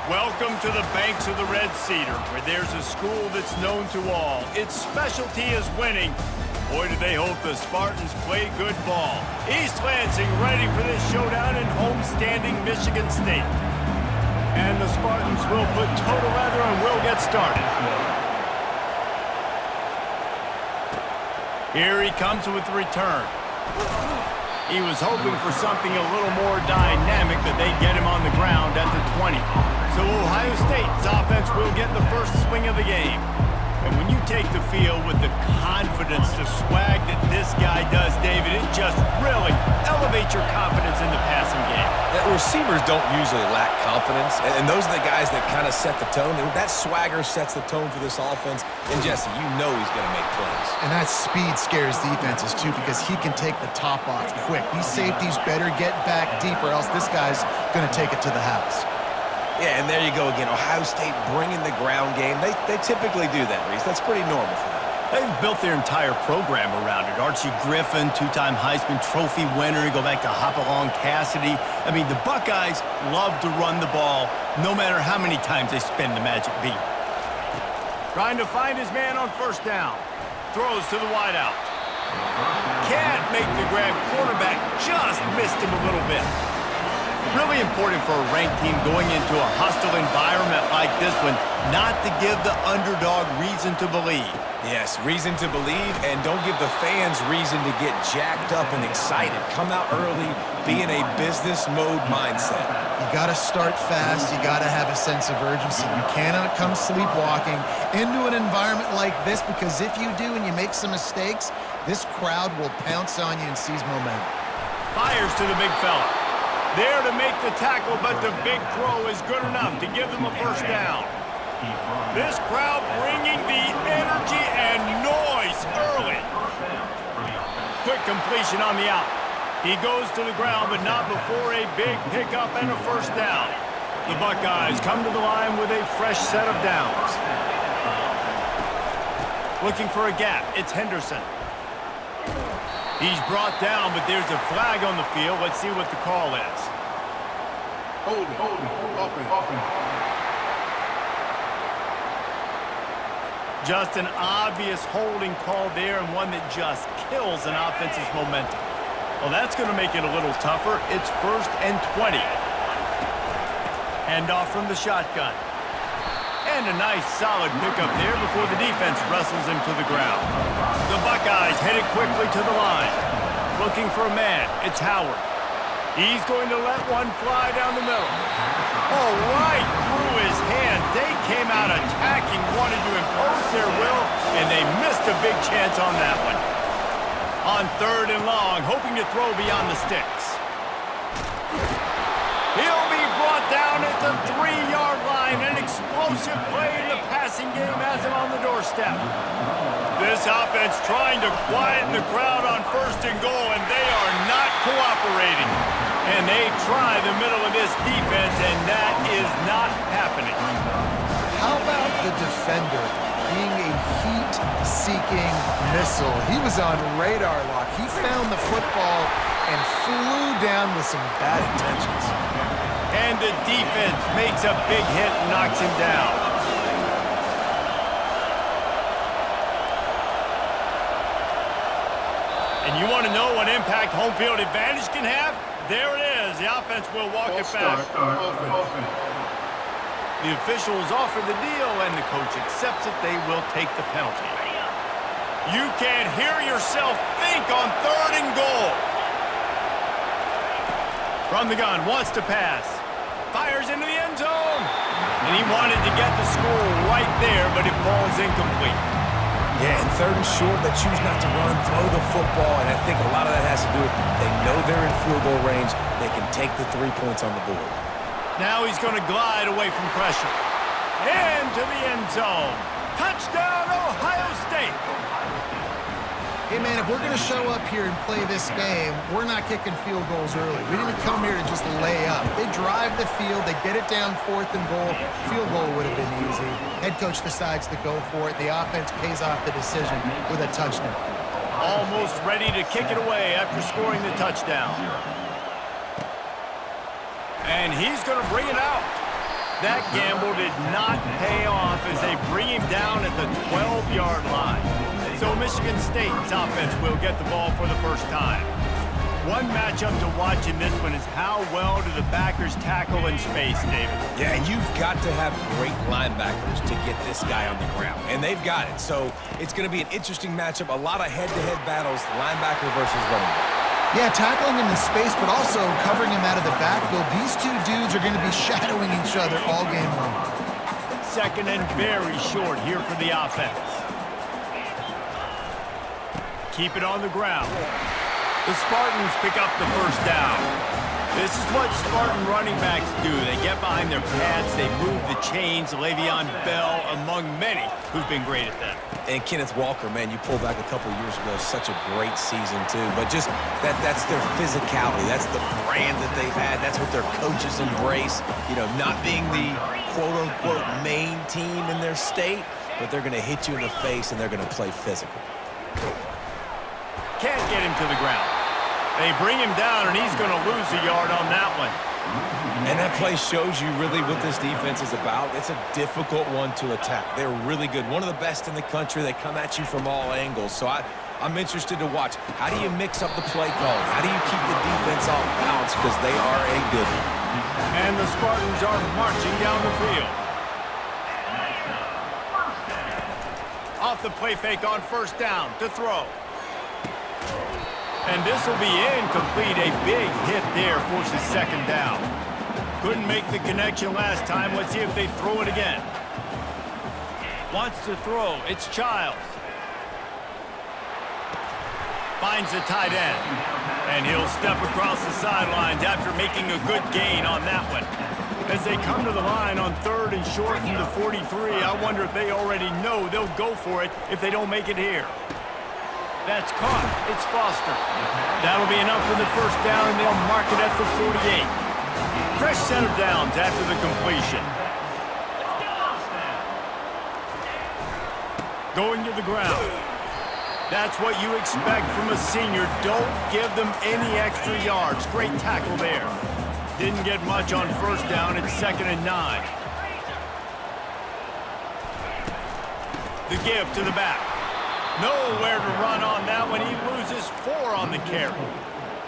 Welcome to the banks of the Red Cedar, where there's a school that's known to all. Its specialty is winning. Boy, do they hope the Spartans play good ball. East Lansing ready for this showdown in homestanding Michigan State. And the Spartans will put total leather and will get started. Here he comes with the return. He was hoping for something a little more dynamic, but they get him on the ground at the 20. So Ohio State's offense will get the first swing of the game. And when you take the field with the confidence, the swag that this guy does, David, it just really elevates your confidence in the passing game. Receivers don't usually lack confidence, and those are the guys that kind of set the tone. That swagger sets the tone for this offense, and Jesse, you know he's going to make plays. And that speed scares defenses, too, because he can take the top off quick. These safeties better get back deep, or else this guy's going to take it to the house. Yeah, and there you go again. Ohio State bringing the ground game. They typically do that, Reese. That's pretty normal for them. They've built their entire program around it. Archie Griffin, two-time Heisman Trophy winner. You go back to Hopalong Cassidy. I mean, the Buckeyes love to run the ball, no matter how many times they spin the magic beat. Trying to find his man on first down. Throws to the wideout. Can't make the grab. Quarterback just missed him a little bit. Really important for a ranked team going into a hostile environment like this one, not to give the underdog reason to believe. Yes, reason to believe, and don't give the fans reason to get jacked up and excited. Come out early, be in a business mode mindset. You got to start fast. You got to have a sense of urgency. You cannot come sleepwalking into an environment like this, because if you do and you make some mistakes, this crowd will pounce on you and seize momentum. Fires to the big fella. There to make the tackle, but the big throw is good enough to give them a first down. This crowd bringing the energy and noise early. Quick completion on the out. He goes to the ground, but not before a big pickup and a first down. The Buckeyes come to the line with a fresh set of downs. Looking for a gap. It's Henderson. He's brought down, but there's a flag on the field. Let's see what the call is. Holding, open. Just an obvious holding call there, and one that just kills an offense's momentum. Well, that's going to make it a little tougher. It's 1st and 20. Handoff from the shotgun. And a nice solid pickup there before the defense wrestles him to the ground. The Buckeyes headed quickly to the line. Looking for a man. It's Howard. He's going to let one fly down the middle. Oh, right through his hand. They came out attacking, wanted to impose their will, and they missed a big chance on that one. On 3rd and long, hoping to throw beyond the sticks. He'll be brought down at the 3-yard line. An explosive play in the passing game has him on the doorstep. This offense trying to quieten the crowd on 1st and goal, and they are not cooperating. And they try the middle of this defense, and that is not happening. How about the defender being a heat-seeking missile? He was on radar lock. He found the football and flew down with some bad intentions. And the defense makes a big hit and knocks him down. And you want to know what impact home field advantage can have? There it is. The offense will walk it back. The officials offer the deal, and the coach accepts it. They will take the penalty. You can hear yourself think on 3rd and goal. From the gun, wants to pass. Fires into the end zone. And he wanted to get the score right there, but it falls incomplete. Yeah, and 3rd and short, they choose not to run, throw the football, and I think a lot of that has to do with they know they're in field goal range. They can take the 3 points on the board. Now he's going to glide away from pressure. Into the end zone. Touchdown, Ohio State. Hey, man, if we're going to show up here and play this game, we're not kicking field goals early. We didn't come here to just lay up. They drive the field. They get it down 4th and goal. Field goal would have been easy. Head coach decides to go for it. The offense pays off the decision with a touchdown. Almost ready to kick it away after scoring the touchdown. And he's going to bring it out. That gamble did not pay off as they bring him down at the 12-yard line. So Michigan State's offense will get the ball for the first time. One matchup to watch in this one is how well do the backers tackle in space, David? Yeah, and you've got to have great linebackers to get this guy on the ground, and they've got it. So it's going to be an interesting matchup, a lot of head-to-head battles, linebacker versus running back. Yeah, tackling him in space, but also covering him out of the backfield. These two dudes are going to be shadowing each other all game long. Second and very short here for the offense. Keep it on the ground. The Spartans pick up the first down. This is what Spartan running backs do. They get behind their pads, they move the chains. Le'Veon Bell, among many, who've been great at that. And Kenneth Walker, man, you pull back a couple years ago, such a great season, too. But just that's their physicality. That's the brand that they've had. That's what their coaches embrace. You know, not being the quote-unquote main team in their state, but they're going to hit you in the face, and they're going to play physical. Can't get him to the ground. They bring him down, and he's going to lose a yard on that one. And that play shows you really what this defense is about. It's a difficult one to attack. They're really good. One of the best in the country. They come at you from all angles. So I'm interested to watch. How do you mix up the play call? How do you keep the defense off balance? Because they are a good one. And the Spartans are marching down the field. Off the play fake on first down to throw. And this will be incomplete. A big hit there forces second down. Couldn't make the connection last time. Let's see if they throw it again. Wants to throw. It's Childs. Finds the tight end. And he'll step across the sidelines after making a good gain on that one. As they come to the line on third and short from the 43, I wonder if they already know they'll go for it if they don't make it here. That's caught. It's Foster. That'll be enough for the first down, and they'll mark it at the 48. Fresh set of downs after the completion. Going to the ground. That's what you expect from a senior. Don't give them any extra yards. Great tackle there. Didn't get much on first down. It's 2nd and 9. The give to the back. Nowhere to run on that one. He loses 4 on the carry.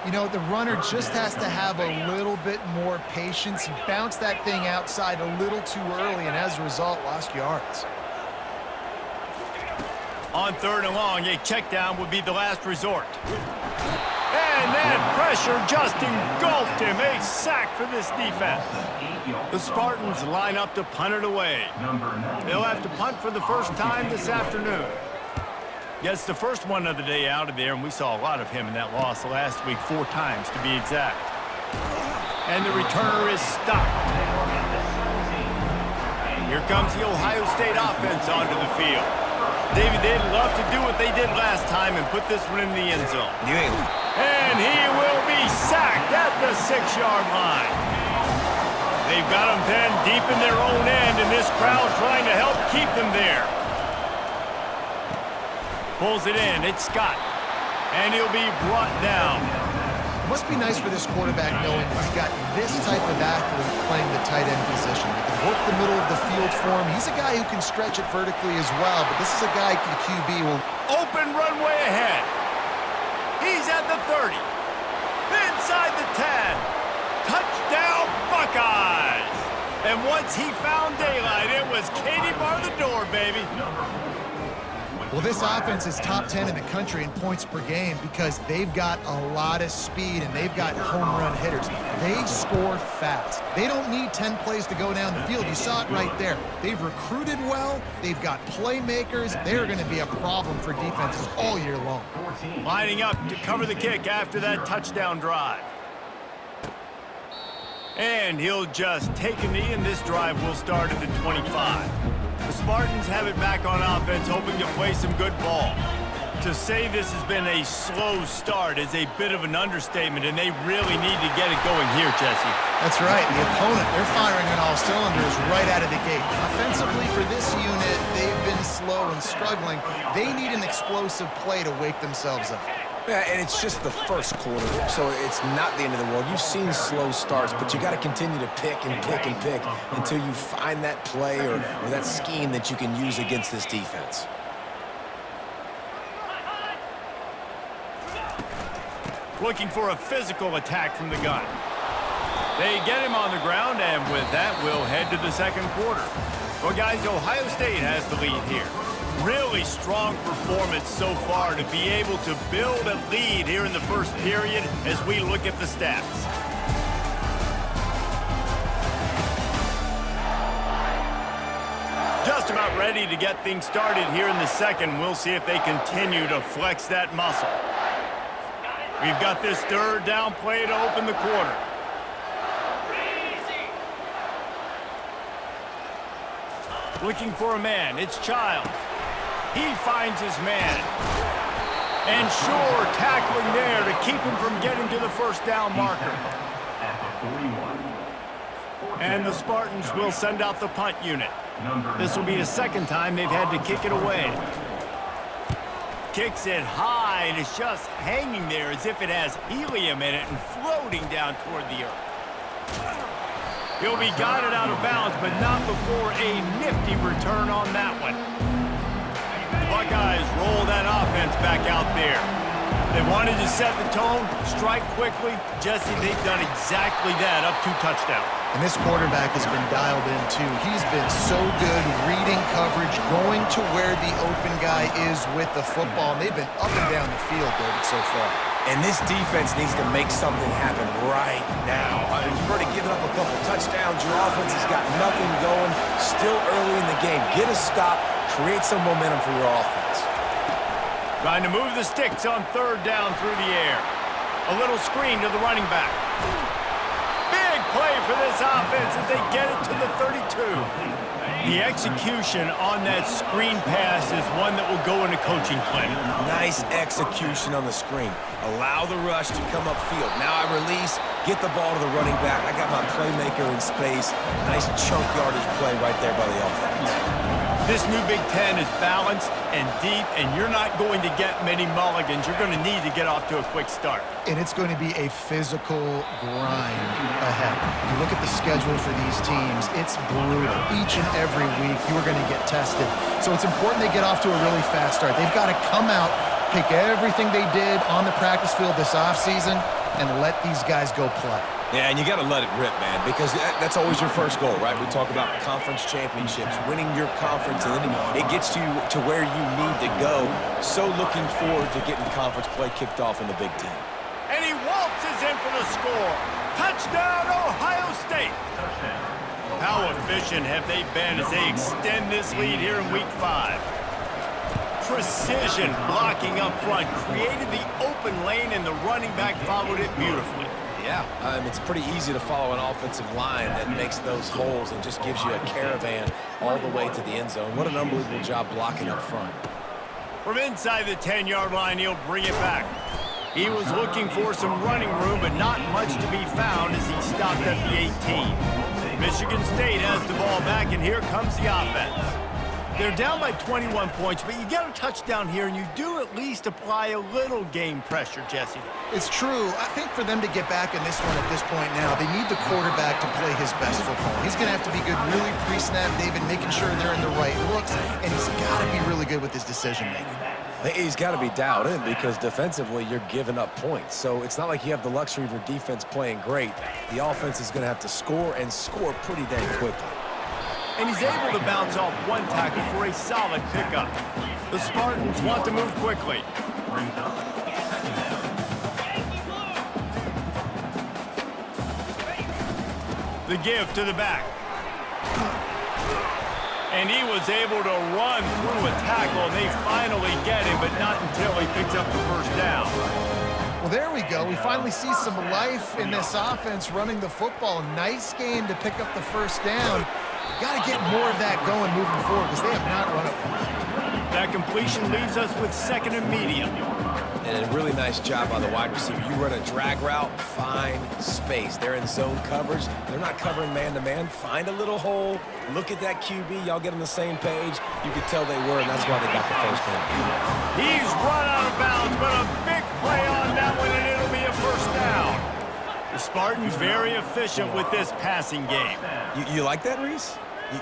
You know, the runner just has to have a little bit more patience. He bounced that thing outside a little too early, and as a result, lost yards. On third and long, a check down would be the last resort. And that pressure just engulfed him. A sack for this defense. The Spartans line up to punt it away. They'll have to punt for the first time this afternoon. Gets the first one of the day out of there, and we saw a lot of him in that loss last week, 4 times to be exact. And the returner is stopped. Here comes the Ohio State offense onto the field. David, they'd love to do what they did last time and put this one in the end zone. And he will be sacked at the 6-yard line. They've got him pinned deep in their own end, and this crowd trying to help keep them there. Pulls it in. It's Scott. And he'll be brought down. It must be nice for this quarterback knowing that he's got this type of athlete playing the tight end position. He can work the middle of the field for him. He's a guy who can stretch it vertically as well, but this is a guy the QB will... Open runway ahead. He's at the 30. Inside the 10. Touchdown, Buckeyes. And once he found daylight, it was Katie bar the door, baby. Well, this offense is top 10 in the country in points per game because they've got a lot of speed and they've got home run hitters. They score fast. They don't need 10 plays to go down the field. You saw it right there. They've recruited well. They've got playmakers. They're going to be a problem for defenses all year long. Lining up to cover the kick after that touchdown drive. And he'll just take a knee, and this drive will start at the 25. The Spartans have it back on offense, hoping to play some good ball. To say this has been a slow start is a bit of an understatement, and they really need to get it going here, Jesse. That's right. The opponent, they're firing on all cylinders right out of the gate. Offensively, for this unit, they've been slow and struggling. They need an explosive play to wake themselves up. Yeah, and it's just the first quarter, so it's not the end of the world. You've seen slow starts, but you got to continue to pick and pick and pick until you find that play or that scheme that you can use against this defense. Looking for a physical attack from the gun. They get him on the ground, and with that, we'll head to the second quarter. Well, guys, Ohio State has the lead here. Really strong performance so far to be able to build a lead here in the first period as we look at the stats. Just about ready to get things started here in the second. We'll see if they continue to flex that muscle. We've got this third down play to open the quarter. Looking for a man. It's Childs. He finds his man. And sure, tackling there to keep him from getting to the first down marker. And the Spartans will send out the punt unit. This will be the second time they've had to kick it away. Kicks it high, and it's just hanging there as if it has helium in it and floating down toward the earth. He'll be guided out of bounds, but not before a nifty return on that one. The Buckeyes roll that offense back out there. They wanted to set the tone, strike quickly. Jesse, they've done exactly that, up 2 touchdowns. And this quarterback has been dialed in, too. He's been so good reading coverage, going to where the open guy is with the football. And they've been up and down the field, David, so far. And this defense needs to make something happen right now. You've already given up a couple touchdowns. Your offense has got nothing going. Still early in the game. Get a stop. Create some momentum for your offense. Trying to move the sticks on third down through the air. A little screen to the running back. Big play for this offense as they get it to the 32. The execution on that screen pass is one that will go into coaching plan. Nice execution on the screen. Allow the rush to come upfield. Now I release, get the ball to the running back. I got my playmaker in space. Nice chunk yardage play right there by the offense. This new Big Ten is balanced and deep, and you're not going to get many mulligans. You're going to need to get off to a quick start. And it's going to be a physical grind ahead. You look at the schedule for these teams, it's brutal. Each and every week, you're going to get tested. So it's important they get off to a really fast start. They've got to come out, take everything they did on the practice field this offseason, and let these guys go play. Yeah, and you got to let it rip, man, because that's always your first goal, right? We talk about conference championships, winning your conference, and then it gets you to where you need to go. So looking forward to getting conference play kicked off in the Big Ten. And he waltzes in for the score. Touchdown, Ohio State. How efficient have they been as they extend this lead here in Week 5? Precision blocking up front, created the open lane, and the running back followed it beautifully. Yeah, it's pretty easy to follow an offensive line that makes those holes and just gives you a caravan all the way to the end zone. What an unbelievable job blocking up front. From inside the 10-yard line, he'll bring it back. He was looking for some running room, but not much to be found as he stopped at the 18. Michigan State has the ball back, and here comes the offense. They're down by 21 points, but you get a touchdown here, and you do at least apply a little game pressure, Jesse. It's true. I think for them to get back in this one at this point now, they need the quarterback to play his best football. He's going to have to be good really pre-snap, David, making sure they're in the right looks, and he's got to be really good with his decision-making. He's got to be dialed in because defensively you're giving up points. So it's not like you have the luxury of your defense playing great. The offense is going to have to score and score pretty dang quickly. And he's able to bounce off one tackle for a solid pickup. The Spartans want to move quickly. The give to the back. And he was able to run through a tackle, and they finally get him, but not until he picks up the first down. Well, there we go. We finally see some life in this offense running the football. Nice game to pick up the first down. Got to get more of that going moving forward because they have not run it. That completion leaves us with second and medium. And a really nice job by the wide receiver. You run a drag route, find space. They're in zone coverage. They're not covering man-to-man. Find a little hole. Look at that QB. Y'all get on the same page. You could tell they were, and that's why they got the first down. He's run out of bounds, but a big play on that one, and it'll be a first down. The Spartans very efficient with this passing game. You like that, Reese?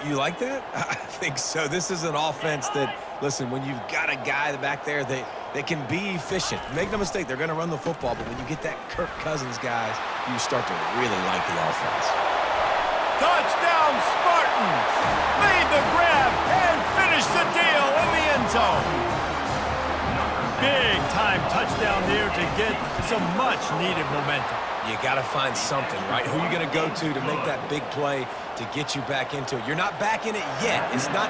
You like that? I think so. This is an offense that, listen, when you've got a guy back there that can be efficient. Make no mistake, they're going to run the football, but when you get that Kirk Cousins, guys, you start to really like the offense. Touchdown, Spartans! Made the grab and finished the deal in the end zone. Big time touchdown there to get some much-needed momentum. You got to find something, right? Who are you going to go to make that big play to get you back into it? You're not back in it yet. It's not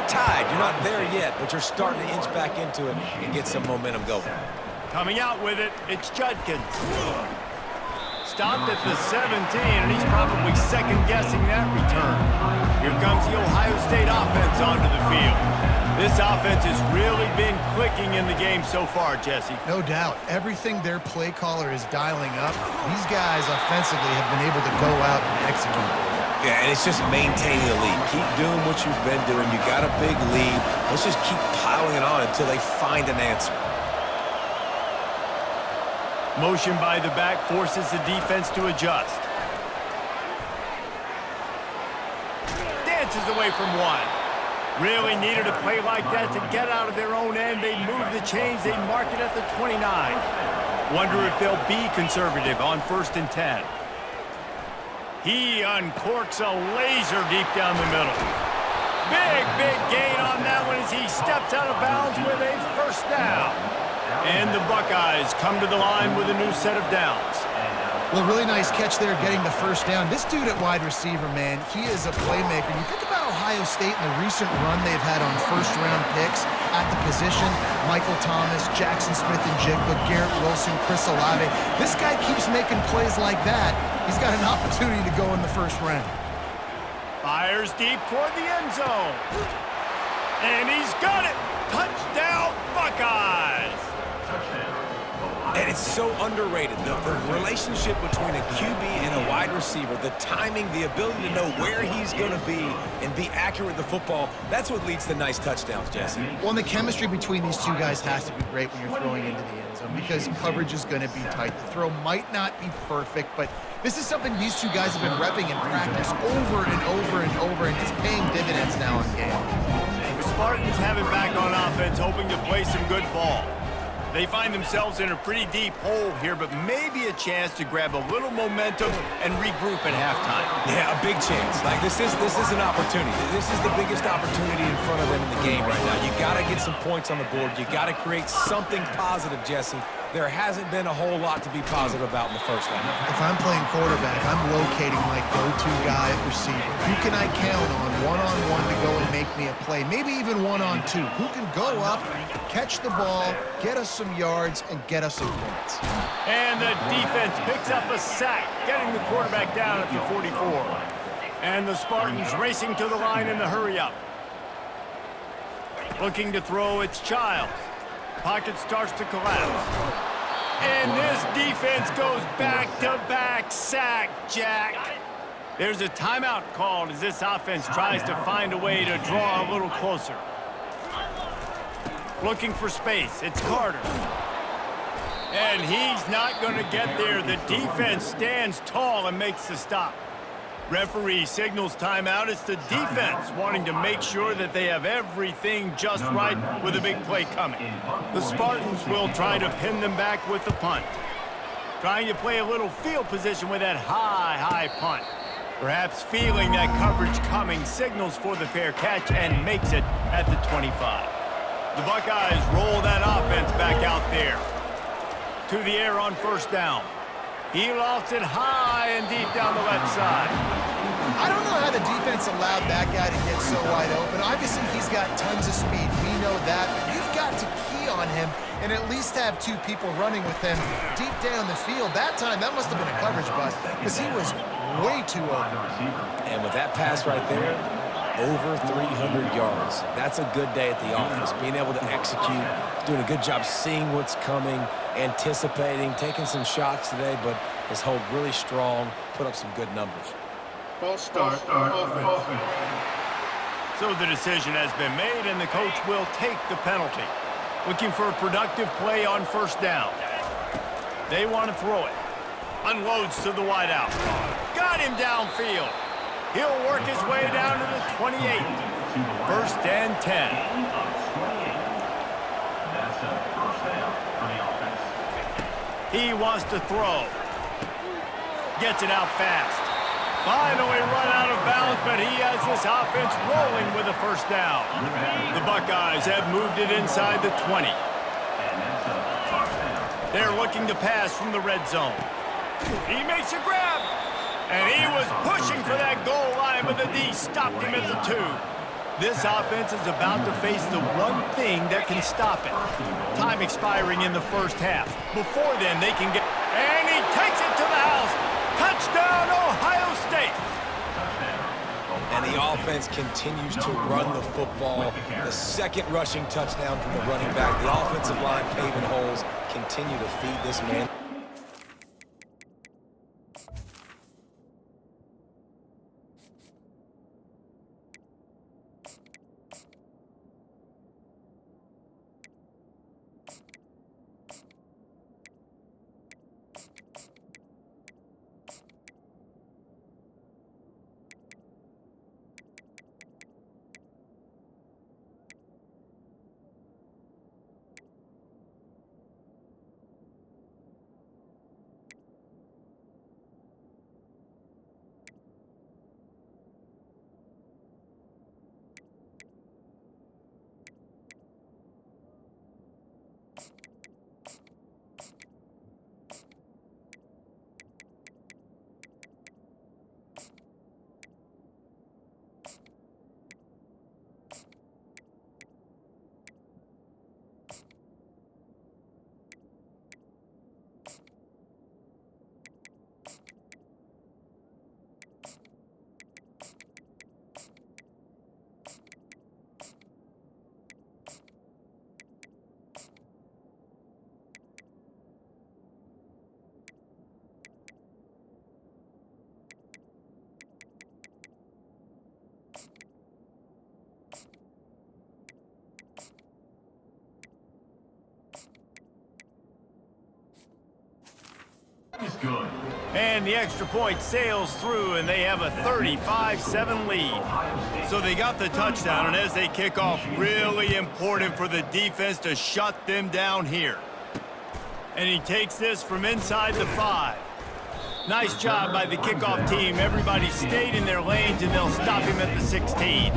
tied. You're not there yet, but you're starting to inch back into it and get some momentum going. Coming out with it, it's Judkins. Stopped at the 17, and he's probably second-guessing that return. Here comes the Ohio State offense onto the field. This offense has really been clicking in the game so far, Jesse. No doubt. Everything their play caller is dialing up, these guys offensively have been able to go out and execute. Yeah, and it's just maintaining the lead. Keep doing what you've been doing. You got a big lead. Let's just keep piling it on until they find an answer. Motion by the back forces the defense to adjust. Dances away from one. Really needed a play like that to get out of their own end. They move the chains. They mark it at the 29. Wonder if they'll be conservative on 1st and 10. He uncorks a laser deep down the middle. Big gain on that one as he steps out of bounds with a first down. And the Buckeyes come to the line with a new set of downs. Well, really nice catch there getting the first down. This dude at wide receiver, man, he is a playmaker. You think about Ohio State and the recent run they've had on first-round picks at the position. Michael Thomas, Jackson Smith-Njigba, Garrett Wilson, Chris Olave. This guy keeps making plays like that. He's got an opportunity to go in the first round. Fires deep toward the end zone. And he's got it. Touchdown, Buckeyes. And it's so underrated. The relationship between a QB and a wide receiver, the timing, the ability to know where he's going to be and be accurate with the football, that's what leads to nice touchdowns, Jesse. Well, and the chemistry between these two guys has to be great when you're throwing into the end zone because coverage is going to be tight. The throw might not be perfect, but this is something these two guys have been repping in practice over and over and over, and it's paying dividends now in game. The Spartans have it back on offense, hoping to play some good ball. They find themselves in a pretty deep hole here, but maybe a chance to grab a little momentum and regroup at halftime. Yeah, a big chance. Like this is an opportunity. This is the biggest opportunity in front of them in the game right now. You got to get some points on the board. You got to create something positive, Jesse. There hasn't been a whole lot to be positive about in the first half. If I'm playing quarterback, I'm locating my go-to guy at receiver. Who can I count on one-on-one to go and make me a play? Maybe even one-on-two. Who can go up, catch the ball, get us some yards, and get us some points? And the defense picks up a sack, getting the quarterback down at the 44. And the Spartans racing to the line in the hurry-up. Looking to throw, it's Childs. Pocket starts to collapse. And this defense goes back-to-back sack, Jack. There's a timeout called as this offense tries to find a way to draw a little closer. Looking for space, it's Carter. And he's not going to get there. The defense stands tall and makes the stop. Referee signals timeout. It's the defense wanting to make sure that they have everything just right with a big play coming. The Spartans will try to pin them back with the punt. Trying to play a little field position with that high punt. Perhaps feeling that coverage coming, signals for the fair catch and makes it at the 25. The Buckeyes roll that offense back out there. To the air on first down. He lofts it high and deep down the left side. I don't know how the defense allowed that guy to get so wide open. Obviously, he's got tons of speed. We know that. But you've got to key on him and at least have two people running with him deep down the field. That time, that must have been a coverage bust because he was way too open. And with that pass right there, over 300 yards. That's a good day at the office. Being able to execute, doing a good job seeing what's coming, anticipating, taking some shots today, but his hold really strong, put up some good numbers. False start, offense. So the decision has been made, and the coach will take the penalty. Looking for a productive play on first down. They want to throw it. Unloads to the wideout. Got him downfield. He'll work his way down to the 28. First and 10. That's a first down for the offense. He wants to throw. Gets it out fast. Finally run out of bounds, but he has this offense rolling with a first down. The Buckeyes have moved it inside the 20. They're looking to pass from the red zone. He makes a grab. And he was pushing for that goal line, but the D stopped him at the 2. This offense is about to face the one thing that can stop it. Time expiring in the first half. Before then, they can get... And he takes it to the house. Touchdown, Ohio State. And the offense continues to run the football. The second rushing touchdown from the running back. The offensive line paving holes. Continue to feed this man. Is good. And the extra point sails through, and they have a 35-7 lead. So they got the touchdown, and as they kick off, really important for the defense to shut them down here. And he takes this from inside the 5. Nice job by the kickoff team. Everybody stayed in their lanes, and they'll stop him at the 16.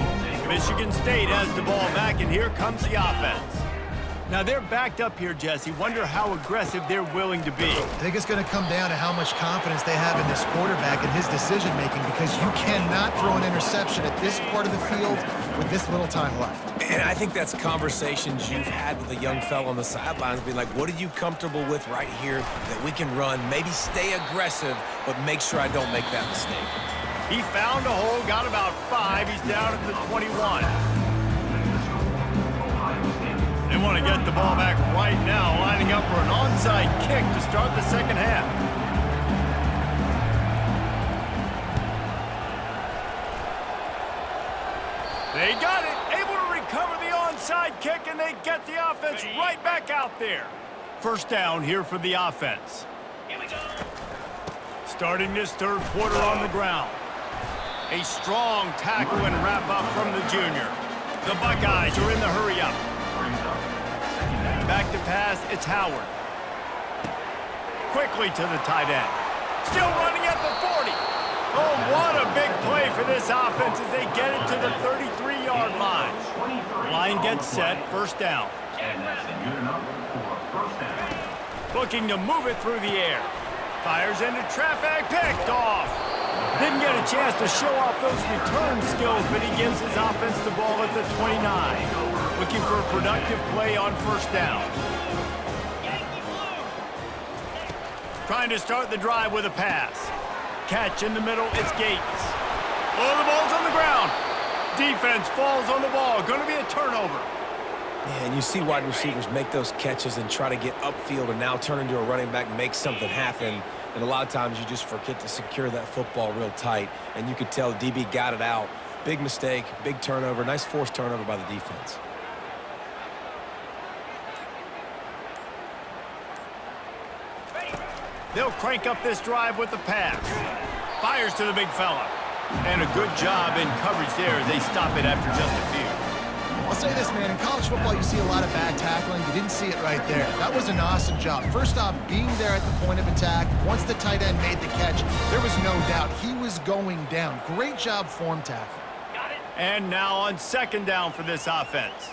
Michigan State has the ball back, and here comes the offense. Now, they're backed up here, Jesse. Wonder how aggressive they're willing to be. I think it's going to come down to how much confidence they have in this quarterback and his decision-making, because you cannot throw an interception at this part of the field with this little time left. And I think that's conversations you've had with a young fella on the sidelines, being like, what are you comfortable with right here that we can run? Maybe stay aggressive, but make sure I don't make that mistake. He found a hole, got about 5. He's down at the 21. They want to get the ball back right now, lining up for an onside kick to start the second half. They got it, able to recover the onside kick, and they get the offense right back out there. First down here for the offense. Here we go. Starting this third quarter on the ground. A strong tackle and wrap up from the junior. The Buckeyes are in the hurry-up. Back to pass, it's Howard. Quickly to the tight end. Still running at the 40. Oh, what a big play for this offense as they get it to the 33-yard line. Line gets set, first down. And that's good enough for first down. Looking to move it through the air. Fires into traffic, picked off. Didn't get a chance to show off those return skills, but he gives his offense the ball at the 29. Looking for a productive play on first down. Trying to start the drive with a pass. Catch in the middle, it's Gates. Oh, the ball's on the ground. Defense falls on the ball. Going to be a turnover. Yeah, and you see wide receivers make those catches and try to get upfield and now turn into a running back and make something happen. And a lot of times you just forget to secure that football real tight. And you could tell DB got it out. Big mistake, big turnover, nice forced turnover by the defense. They'll crank up this drive with the pass. Fires to the big fella. And a good job in coverage there as they stop it after just a few. I'll say this, man. In college football, you see a lot of bad tackling. You didn't see it right there. That was an awesome job. First off, being there at the point of attack. Once the tight end made the catch, there was no doubt he was going down. Great job form tackle. And now on second down for this offense.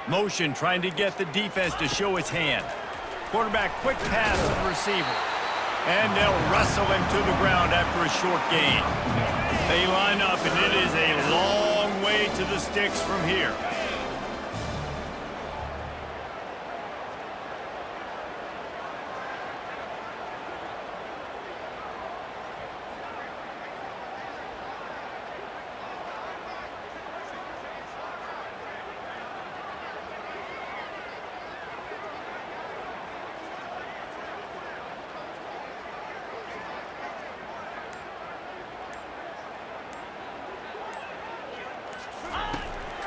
Motion trying to get the defense to show its hand. Quarterback quick pass to the receiver. And they'll wrestle him to the ground after a short gain. They line up, and it is a long way to the sticks from here.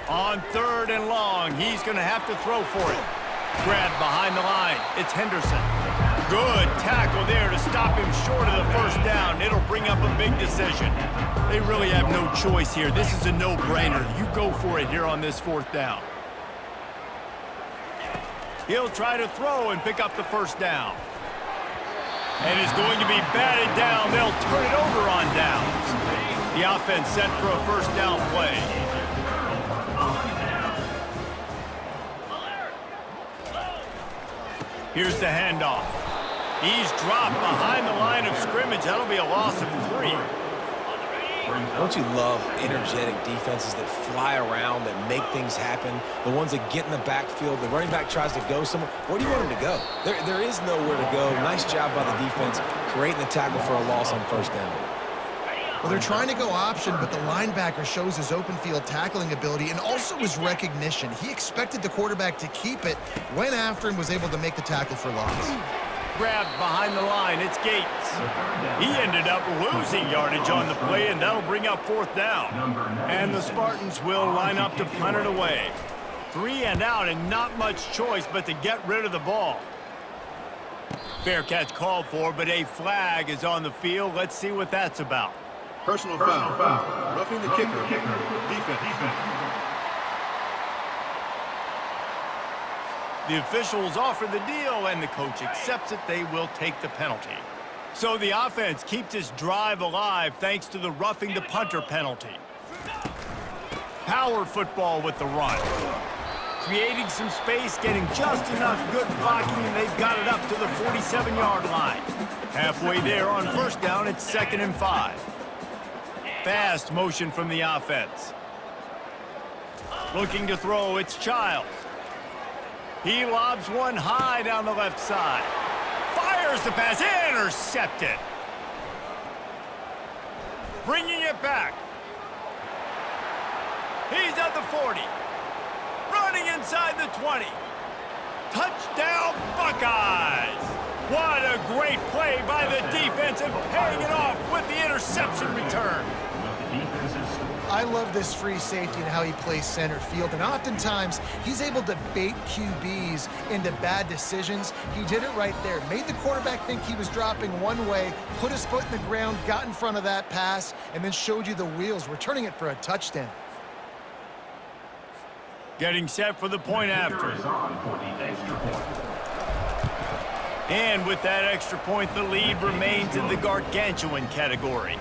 On third and long, he's going to have to throw for it. Grabbed behind the line. It's Henderson. Good tackle there to stop him short of the first down. It'll bring up a big decision. They really have no choice here. This is a no-brainer. You go for it here on this fourth down. He'll try to throw and pick up the first down. And it's going to be batted down. They'll turn it over on downs. The offense set for a first down play. Here's the handoff. He's dropped behind the line of scrimmage. That'll be a loss of 3. Don't you love energetic defenses that fly around, that make things happen? The ones that get in the backfield, the running back tries to go somewhere. Where do you want him to go? There is nowhere to go. Nice job by the defense creating the tackle for a loss on first down. Well, they're trying to go option, but the linebacker shows his open field tackling ability and also his recognition. He expected the quarterback to keep it, went after and was able to make the tackle for loss. Grabbed behind the line, it's Gates. He ended up losing yardage on the play, and that'll bring up fourth down. And the Spartans will line up to punt it away. 3 and out, and not much choice but to get rid of the ball. Fair catch called for, but a flag is on the field. Let's see what that's about. Personal foul. Roughing the kicker. Defense. The officials offer the deal, and the coach accepts it. They will take the penalty. So the offense keeps its drive alive thanks to the roughing the punter penalty. Power football with the run. Creating some space, getting just enough good blocking, and they've got it up to the 47-yard line. Halfway there on first down, it's 2nd and 5. Fast motion from the offense. Looking to throw, it's Childs. He lobs one high down the left side. Fires the pass, intercepted. Bringing it back. He's at the 40. Running inside the 20. Touchdown, Buckeyes! What a great play by the defense and paying it off with the interception return. I love this free safety and how he plays center field, and oftentimes he's able to bait QBs into bad decisions. He did it right there. Made the quarterback think he was dropping one way, put his foot in the ground, got in front of that pass, and then showed you the wheels, returning it for a touchdown. Getting set for the point after. And with that extra point, the lead remains in the gargantuan category.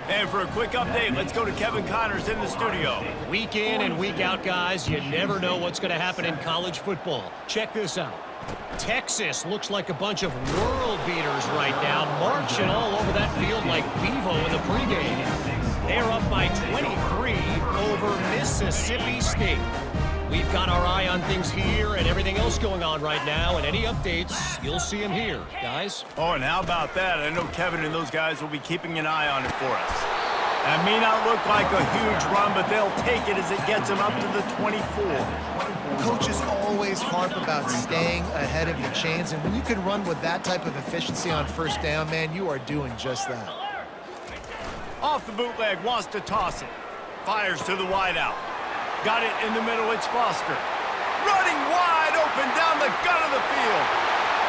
And for a quick update, let's go to Kevin Connors in the studio. Week in and week out, guys, you never know what's going to happen in college football. Check this out. Texas looks like a bunch of world beaters right now, marching all over that field like Bevo in the pregame. They're up by 23 over Mississippi State. We've got our eye on things here and everything else going on right now, and any updates, you'll see them here, guys. Oh, and how about that? I know Kevin and those guys will be keeping an eye on it for us. That may not look like a huge run, but they'll take it as it gets them up to the 24. Coaches always harp about staying ahead of the chains, and when you can run with that type of efficiency on first down, man, you are doing just that. Off the bootleg, wants to toss it. Fires to the wideout. Got it in the middle, it's Foster. Running wide open down the gut of the field.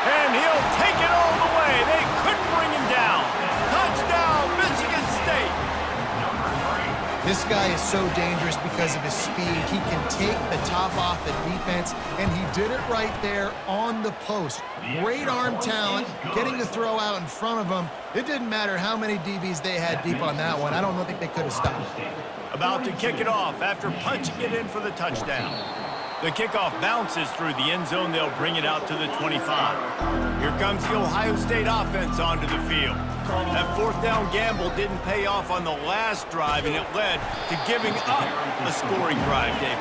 And he'll take it all the way. They couldn't bring him down. Touchdown, Michigan State. This guy is so dangerous because of his speed. He can take the top off the defense, and he did it right there on the post. Great arm talent, getting the throw out in front of him. It didn't matter how many DBs they had deep on that one. I don't think they could have stopped. About to kick it off after punching it in for the touchdown. The kickoff bounces through the end zone. They'll bring it out to the 25. Here comes the Ohio State offense onto the field. That fourth down gamble didn't pay off on the last drive, and it led to giving up a scoring drive, David.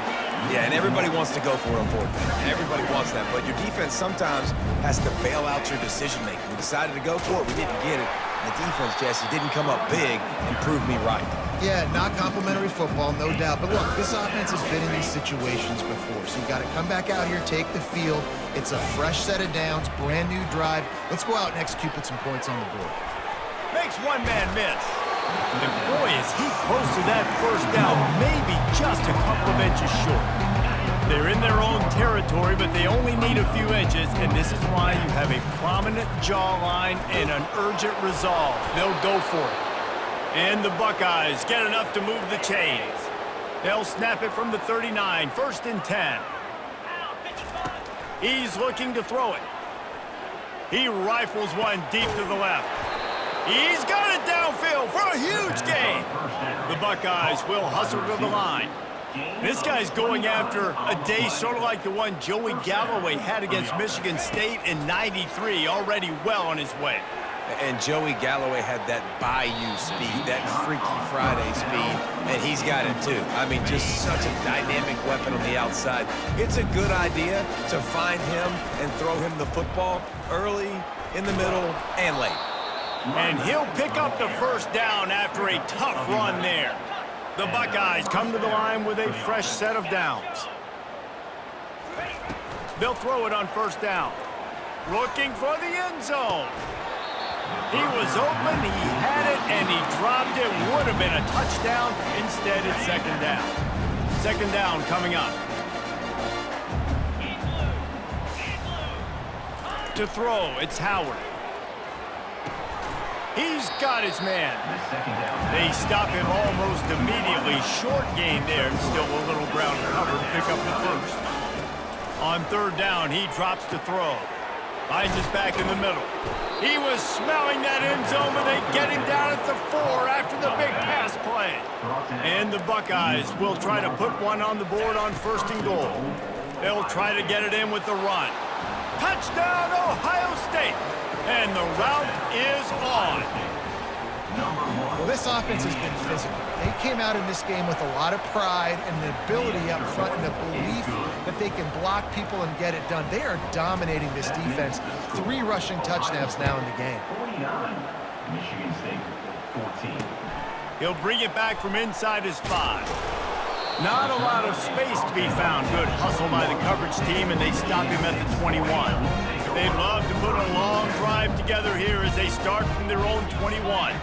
Yeah, and everybody wants to go for it on fourth down. Everybody wants that, but your defense sometimes has to bail out your decision-making. We decided to go for it. We didn't get it. And the defense, Jesse, didn't come up big and prove me right. Yeah, not complimentary football, no doubt. But look, this offense has been in these situations before. So you got to come back out here, take the field. It's a fresh set of downs, brand new drive. Let's go out and execute, put some points on the board. Makes one man miss. And boy, is he close to that first down, maybe just a couple of inches short. They're in their own territory, but they only need a few inches, and this is why you have a prominent jawline and an urgent resolve. They'll go for it. And the Buckeyes get enough to move the chains. They'll snap it from the 39, 1st and 10. He's looking to throw it. He rifles one deep to the left. He's got it downfield for a huge gain. The Buckeyes will hustle to the line. This guy's going after a day sort of like the one Joey Galloway had against Michigan State in '93, already well on his way. And Joey Galloway had that bayou speed, that Freaky Friday speed, and he's got it too. I mean, just such a dynamic weapon on the outside. It's a good idea to find him and throw him the football early, in the middle, and late. And he'll pick up the first down after a tough run there. The Buckeyes come to the line with a fresh set of downs. They'll throw it on first down. Looking for the end zone. He was open, he had it, and he dropped it. Would have been a touchdown. Instead, it's second down. Second down coming up. To throw, it's Howard. He's got his man. They stop him almost immediately. Short gain there, and still a little ground cover to pick up the first. On third down, he drops to throw. Finds his back in the middle. He was smelling that end zone, but they get him down at the 4 after the big pass play. And the Buckeyes will try to put one on the board on 1st and goal. They'll try to get it in with the run. Touchdown, Ohio State! And the route is on. Well, this offense has been physical. They came out in this game with a lot of pride and the ability up front and the belief that they can block people and get it done. They are dominating this defense. 3 rushing touchdowns now in the game. 49, Michigan State, 14. He'll bring it back from inside his 5. Not a lot of space to be found. Good hustle by the coverage team, and they stop him at the 21. They'd love to put a long drive together here as they start from their own 21.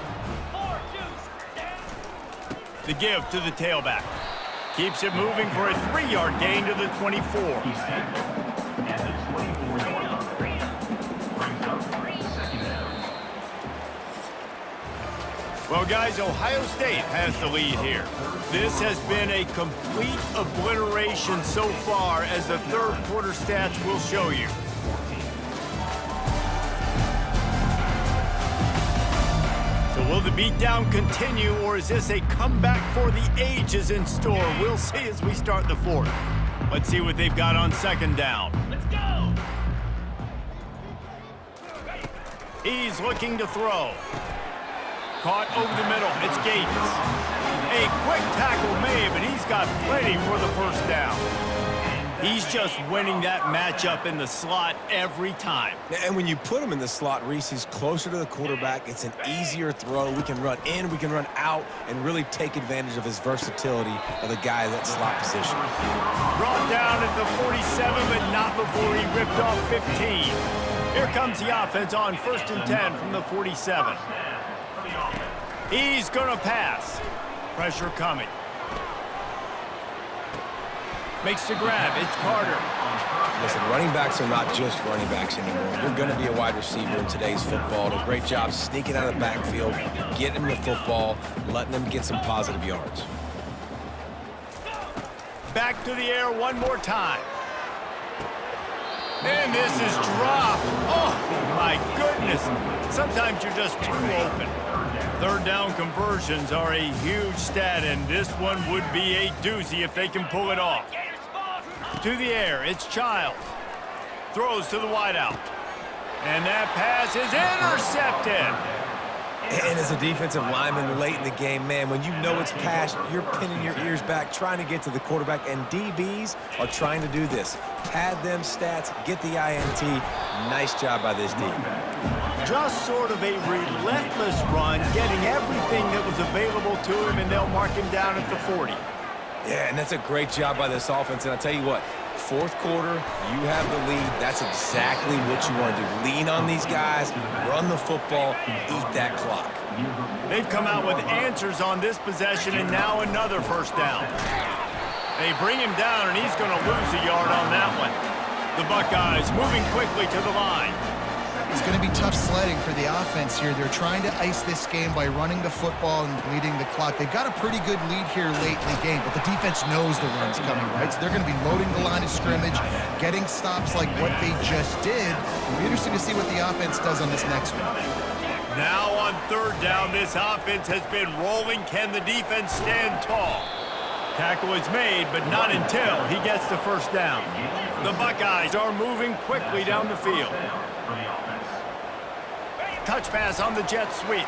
The give to the tailback. Keeps it moving for a 3-yard gain to the 24. Well, guys, Ohio State has the lead here. This has been a complete obliteration so far, as the third quarter stats will show you. So will the beatdown continue, or is this a comeback for the ages in store? We'll see as we start the fourth. Let's see what they've got on second down. Let's go! He's looking to throw. Caught over the middle. It's Gates. A quick tackle made, but he's got plenty for the first down. He's just winning that matchup in the slot every time. And when you put him in the slot, Reese, he's closer to the quarterback. It's an easier throw. We can run in, we can run out, and really take advantage of his versatility of the guy in that slot position. Brought down at the 47, but not before he ripped off 15. Here comes the offense on 1st and 10 from the 47. He's going to pass. Pressure coming. Makes the grab. It's Carter. Listen, running backs are not just running backs anymore. You're going to be a wide receiver in today's football. Did a great job sneaking out of the backfield, getting them the football, letting them get some positive yards. Back to the air one more time. And this is dropped. Oh, my goodness. Sometimes you're just too open. Third down conversions are a huge stat, and this one would be a doozy if they can pull it off. To the air, it's Childs. Throws to the wideout. And that pass is intercepted. And as a defensive lineman late in the game, man, when you know it's passed, you're pinning your ears back, trying to get to the quarterback, and DBs are trying to do this. Pad them stats, get the INT. Nice job by this team. Just sort of a relentless run, getting everything that was available to him, and they'll mark him down at the 40. Yeah, and that's a great job by this offense. And I'll tell you what, fourth quarter, you have the lead. That's exactly what you want to do. Lean on these guys, run the football, eat that clock. They've come out with answers on this possession, and now another first down. They bring him down, and he's going to lose a yard on that one. The Buckeyes moving quickly to the line. It's going to be tough sledding for the offense here. They're trying to ice this game by running the football and bleeding the clock. They've got a pretty good lead here late in the game, but the defense knows the run's coming, right? So they're going to be loading the line of scrimmage, getting stops like what they just did. It'll be interesting to see what the offense does on this next one. Now on third down, this offense has been rolling. Can the defense stand tall? Tackle is made, but not until he gets the first down. The Buckeyes are moving quickly down the field. Touch pass on the jet sweep.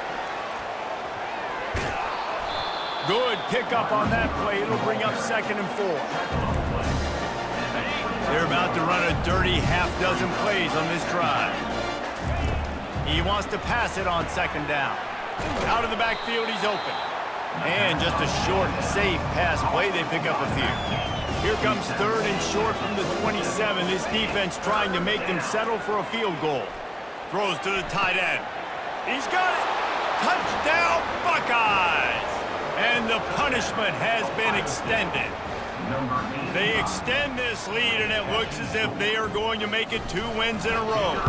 Good pickup on that play. It'll bring up 2nd and 4. They're about to run a dirty half-dozen plays on this drive. He wants to pass it on 2nd down. Out of the backfield, he's open. And just a short, safe pass play. They pick up a few. Here comes 3rd and short from the 27. This defense trying to make them settle for a field goal. Throws to the tight end. He's got it. Touchdown, Buckeyes. And the punishment has been extended. They extend this lead, and it looks as if they are going to make it 2 wins in a row.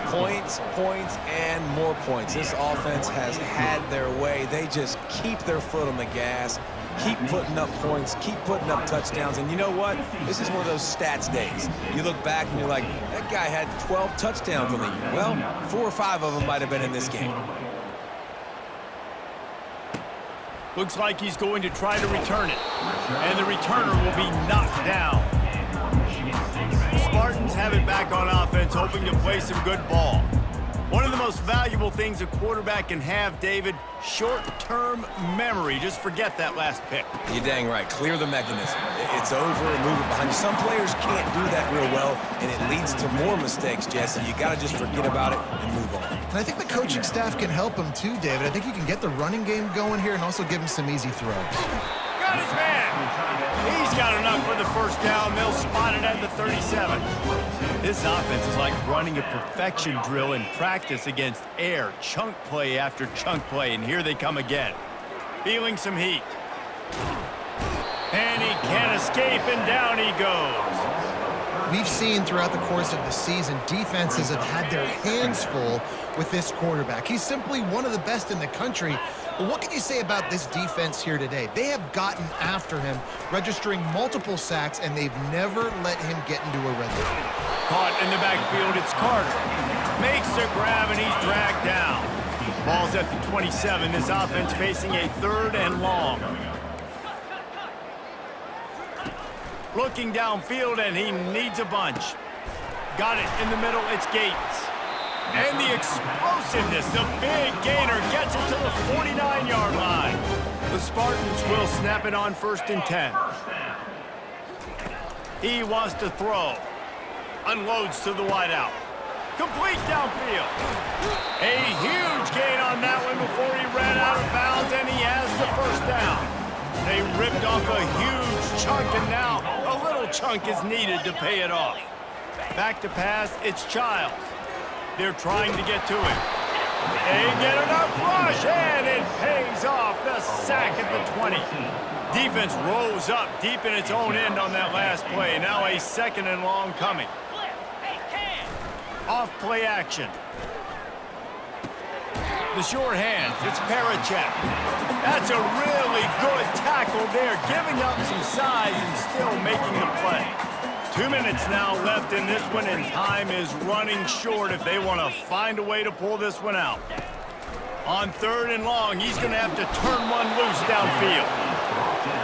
Points, points, and more points. This offense has had their way. They just keep their foot on the gas, keep putting up points, keep putting up touchdowns. And you know what? This is one of those stats days. You look back and you're like, that guy had 12 touchdowns on the year. Well, 4 or 5 of them might have been in this game. Looks like he's going to try to return it. And the returner will be knocked down. Spartans have it back on offense, hoping to play some good ball. One of the most valuable things a quarterback can have, David, short-term memory. Just forget that last pick. You're dang right. Clear the mechanism. It's over and move it behind you. Some players can't do that real well, and it leads to more mistakes, Jesse. You got to just forget about it and move on. And I think the coaching staff can help him too, David. I think you can get the running game going here and also give him some easy throws. Got his man. He's got enough for the first down. They'll spot it at the 37. This offense is like running a perfection drill in practice against air. Chunk play after chunk play, and here they come again. Feeling some heat. And he can't escape, and down he goes. We've seen throughout the course of the season, defenses have had their hands full with this quarterback. He's simply one of the best in the country. But what can you say about this defense here today? They have gotten after him, registering multiple sacks, and they've never let him get into a red zone. Caught in the backfield, it's Carter. Makes the grab, and he's dragged down. Ball's at the 27. This offense facing a 3rd and long. Looking downfield, and he needs a bunch. Got it in the middle, it's Gates. And the explosiveness, the big gainer gets it to the 49-yard line. The Spartans will snap it on 1st and 10. He wants to throw. Unloads to the wideout. Complete downfield. A huge gain on that one before he ran out of bounds, and he has the first down. They ripped off a huge chunk, and now a little chunk is needed to pay it off. Back to pass, it's Childs. They're trying to get to it. They get enough rush, and it pays off. The sack at the 20. Defense rose up deep in its own end on that last play. Now a 2nd and long coming. Off play action. The short hands, it's Parachek. That's a really good tackle there, giving up some size and still making the play. 2 minutes now left in this one, and time is running short if they want to find a way to pull this one out. On 3rd and long, he's going to have to turn one loose downfield.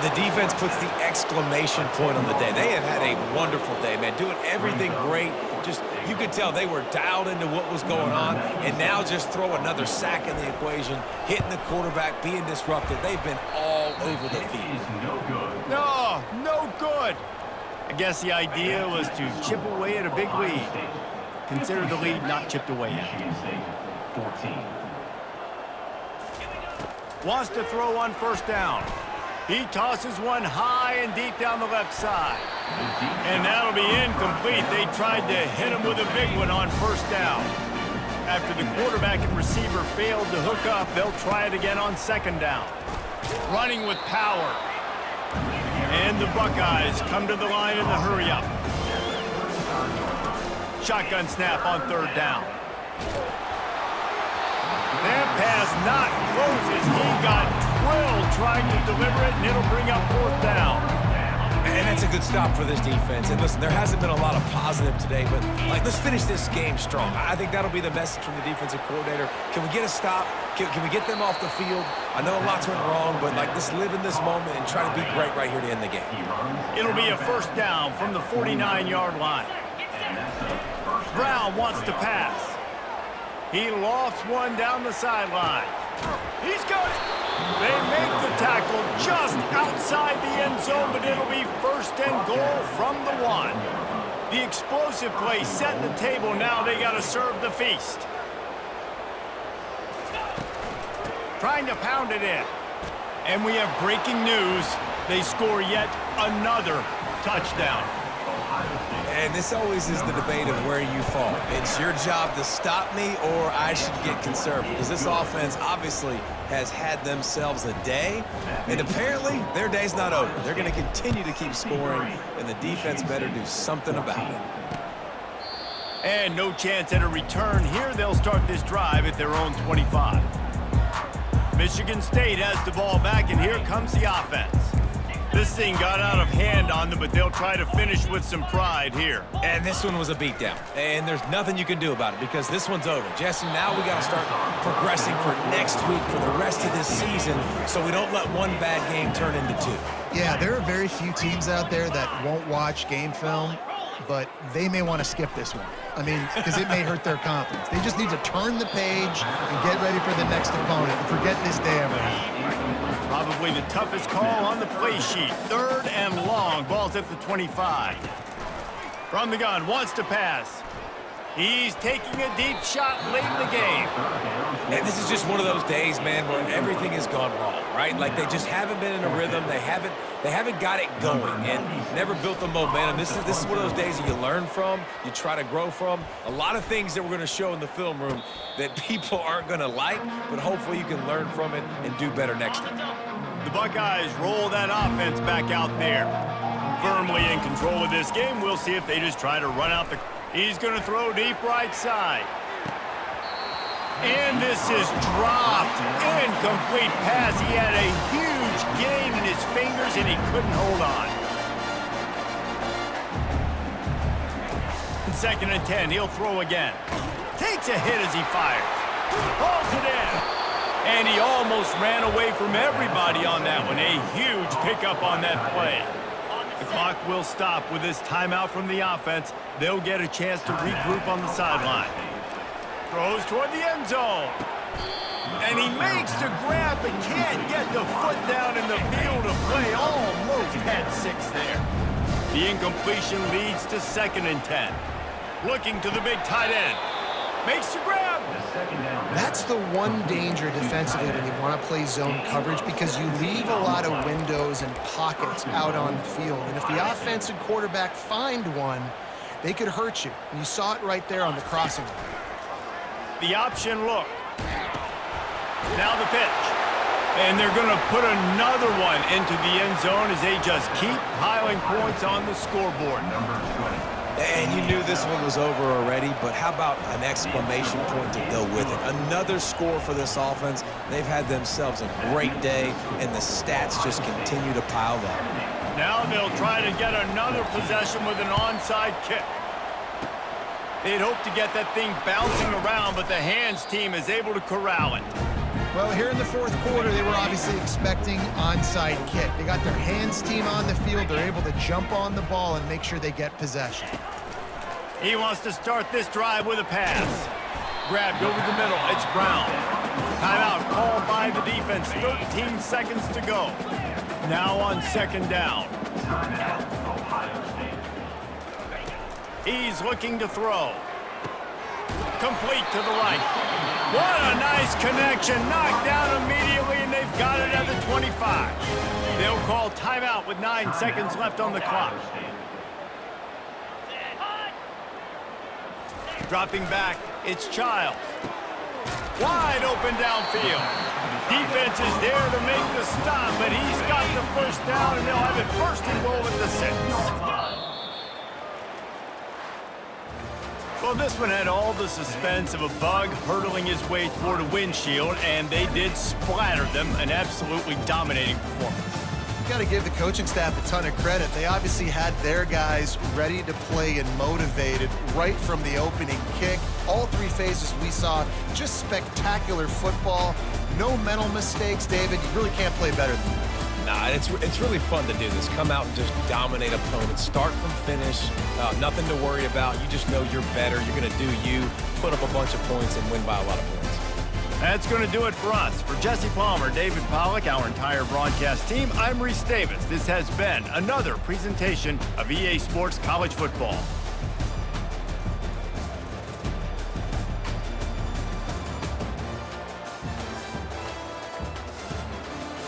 The defense puts the exclamation point on the day. They have had a wonderful day, man, doing everything great. Just, you could tell they were dialed into what was going on, and now just throw another sack in the equation, hitting the quarterback, being disruptive. They've been all over the field. No, no good. I guess the idea was to chip away at a big lead. Consider the lead not chipped away yet. 14. Wants to throw on 1st down. He tosses one high and deep down the left side. And that'll be incomplete. They tried to hit him with a big one on 1st down. After the quarterback and receiver failed to hook up, they'll try it again on 2nd down. Running with power. And the Buckeyes come to the line in the hurry-up. Shotgun snap on 3rd down. That pass not closes. He got drilled trying to deliver it, and it'll bring up 4th down. And that's a good stop for this defense. And listen, there hasn't been a lot of positive today, but let's finish this game strong. I think that'll be the message from the defensive coordinator. Can we get a stop? Can we get them off the field? I know lots went wrong, but let's live in this moment and try to be great right here to end the game. It'll be a 1st down from the 49-yard line. Brown wants to pass. He lofts one down the sideline. He's got it. They make the tackle just outside the end zone, but it'll be 1st and goal from the 1. The explosive play set the table. Now they got to serve the feast. Trying to pound it in. And we have breaking news. They score yet another touchdown. And this always is the debate of where you fall. It's your job to stop me, or I should get conservative. Because this offense obviously has had themselves a day, and apparently their day's not over. They're going to continue to keep scoring, and the defense better do something about it. And no chance at a return here. They'll start this drive at their own 25. Michigan State has the ball back, and here comes the offense. This thing got out of hand on them, but they'll try to finish with some pride here. And this one was a beatdown. And there's nothing you can do about it because this one's over. Jesse, now we got to start progressing for next week for the rest of this season so we don't let one bad game turn into 2. Yeah, there are very few teams out there that won't watch game film, but they may want to skip this one. I mean, because it may hurt their confidence. They just need to turn the page and get ready for the next opponent and forget this day ever happened. Probably the toughest call on the play sheet. 3rd and long. Ball's at the 25. From the gun, wants to pass. He's taking a deep shot late in the game. And this is just one of those days, man, where everything has gone wrong, right? Like they just haven't been in a rhythm. They haven't got it going and never built the momentum. This is one of those days that you learn from, you try to grow from. A lot of things that we're going to show in the film room that people aren't going to like, but hopefully you can learn from it and do better next time. The Buckeyes roll that offense back out there. Firmly in control of this game. We'll see if they just try to run out the... He's going to throw deep right side. And this is dropped. Incomplete pass. He had a huge gain in his fingers, and he couldn't hold on. 2nd and 10. He'll throw again. Takes a hit as he fires. Hauls it in. And he almost ran away from everybody on that one. A huge pickup on that play. The clock will stop with this timeout from the offense. They'll get a chance to regroup on the sideline. Throws toward the end zone. And he makes the grab but can't get the foot down in the field of play. Almost had 6 there. The incompletion leads to 2nd and 10. Looking to the big tight end. Makes the grab. That's the one danger defensively when you want to play zone coverage, because you leave a lot of windows and pockets out on the field. And if the offensive quarterback find one, they could hurt you. And you saw it right there on the crossing line. The option look. Now the pitch. And they're going to put another one into the end zone as they just keep piling points on the scoreboard. And you knew this one was over already, but how about an exclamation point to go with it? Another score for this offense. They've had themselves a great day, and the stats just continue to pile up. Now they'll try to get another possession with an onside kick. They'd hope to get that thing bouncing around, but the hands team is able to corral it. Well, here in the 4th quarter, they were obviously expecting onside kick. They got their hands team on the field. They're able to jump on the ball and make sure they get possession. He wants to start this drive with a pass. Grabbed over the middle. It's Brown. Timeout called by the defense. 13 seconds to go. Now on 2nd down. He's looking to throw. Complete to the right. What a nice connection. Knocked down immediately, and they've got it at the 25. They'll call timeout with 9 seconds left on the clock. Dropping back, it's Childs. Wide open downfield. Defense is there to make the stop, but he's got the 1st down, and they'll have it 1st and goal at the 6. Well, this one had all the suspense of a bug hurtling his way toward a windshield, and they did splatter them. An absolutely dominating performance. You got to give the coaching staff a ton of credit. They obviously had their guys ready to play and motivated right from the opening kick. All 3 phases we saw, just spectacular football. No mental mistakes, David. You really can't play better than that. Nah, it's really fun to do this. Come out and just dominate opponents. Start from finish. Nothing to worry about. You just know you're better. You're going to do you, put up a bunch of points, and win by a lot of points. That's going to do it for us. For Jesse Palmer, David Pollack, our entire broadcast team, I'm Reese Davis. This has been another presentation of EA Sports College Football.